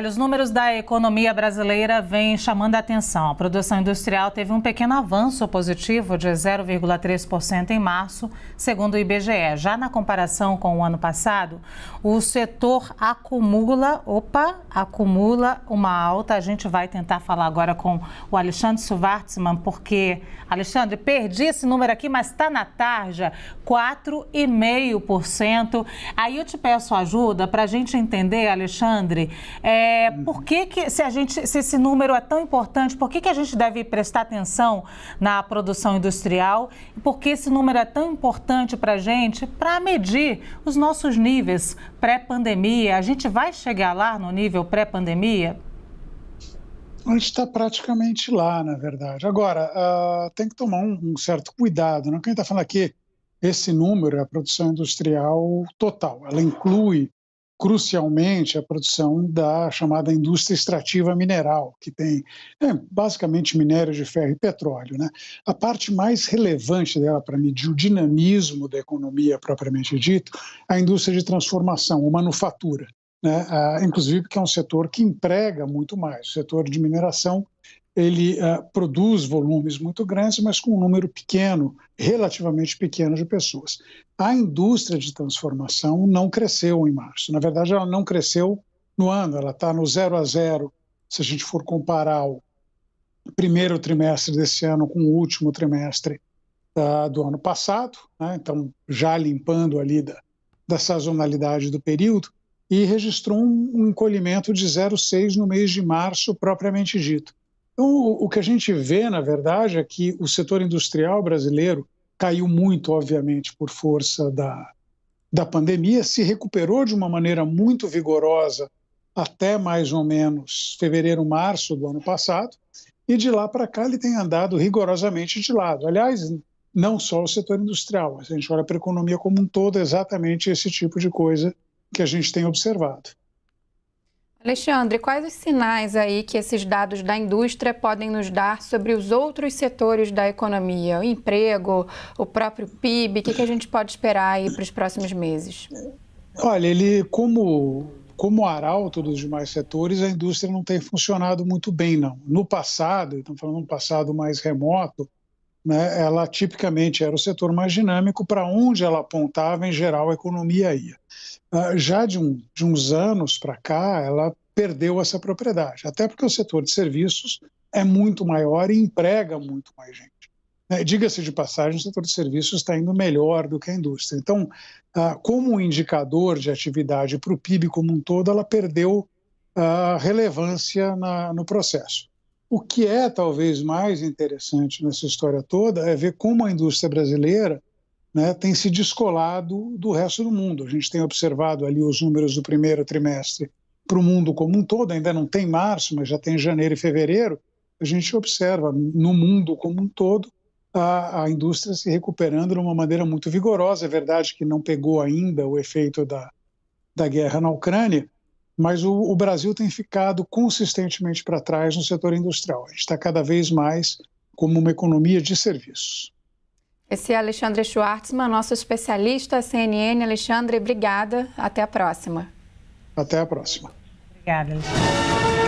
Olha, os números da economia brasileira vêm chamando a atenção. A produção industrial teve um pequeno avanço positivo de 0,3% em março, segundo o IBGE. Já na comparação com o ano passado, o setor acumula uma alta. A gente vai tentar falar agora com o Alexandre Schwartzman, porque, Alexandre, perdi esse número aqui, mas está na tarja, 4,5%. Aí eu te peço ajuda para a gente entender, Alexandre, por que se esse número é tão importante, por que a gente deve prestar atenção na produção industrial e por que esse número é tão importante para a gente para medir os nossos níveis pré-pandemia? A gente vai chegar lá no nível pré-pandemia? A gente está praticamente lá, na verdade. Agora, tem que tomar um certo cuidado, né? Quem está falando aqui, esse número é a produção industrial total. Ela inclui crucialmente a produção da chamada indústria extrativa mineral, que tem basicamente minério de ferro e petróleo, né? A parte mais relevante dela para medir o dinamismo da economia propriamente dito, é a indústria de transformação, a manufatura, né? Inclusive porque é um setor que emprega muito mais. O setor de mineração ele produz volumes muito grandes, mas com um número pequeno, relativamente pequeno de pessoas. A indústria de transformação não cresceu em março. Na verdade, ela não cresceu no ano, ela está no 0 a 0, se a gente for comparar o primeiro trimestre desse ano com o último trimestre do ano passado, né? Então já limpando ali da sazonalidade do período, e registrou um encolhimento de 0,6 no mês de março, propriamente dito. Então, o que a gente vê, na verdade, é que o setor industrial brasileiro caiu muito, obviamente, por força da pandemia, se recuperou de uma maneira muito vigorosa até mais ou menos fevereiro, março do ano passado, e de lá para cá ele tem andado rigorosamente de lado. Aliás, não só o setor industrial, mas a gente olha para a economia como um todo, é exatamente esse tipo de coisa que a gente tem observado. Alexandre, quais os sinais aí que esses dados da indústria podem nos dar sobre os outros setores da economia? O emprego, o próprio PIB, o que a gente pode esperar aí para os próximos meses? Olha, ele como arauto dos demais setores, a indústria não tem funcionado muito bem, não. No passado, estamos falando de um passado mais remoto, né, ela tipicamente era o setor mais dinâmico, para onde ela apontava, em geral, a economia ia. Já de uns anos para cá, ela perdeu essa propriedade, até porque o setor de serviços é muito maior e emprega muito mais gente. Diga-se de passagem, o setor de serviços está indo melhor do que a indústria. Então, como um indicador de atividade para o PIB como um todo, ela perdeu relevância no processo. O que é talvez mais interessante nessa história toda é ver como a indústria brasileira, né, tem se descolado do resto do mundo. A gente tem observado ali os números do primeiro trimestre para o mundo como um todo, ainda não tem março, mas já tem janeiro e fevereiro. A gente observa no mundo como um todo a indústria se recuperando de uma maneira muito vigorosa. É verdade que não pegou ainda o efeito da guerra na Ucrânia, mas o Brasil tem ficado consistentemente para trás no setor industrial. A gente está cada vez mais como uma economia de serviços. Esse é Alexandre Schwartzman, nosso especialista CNN. Alexandre, obrigada. Até a próxima. Até a próxima. Obrigada, Alexandre.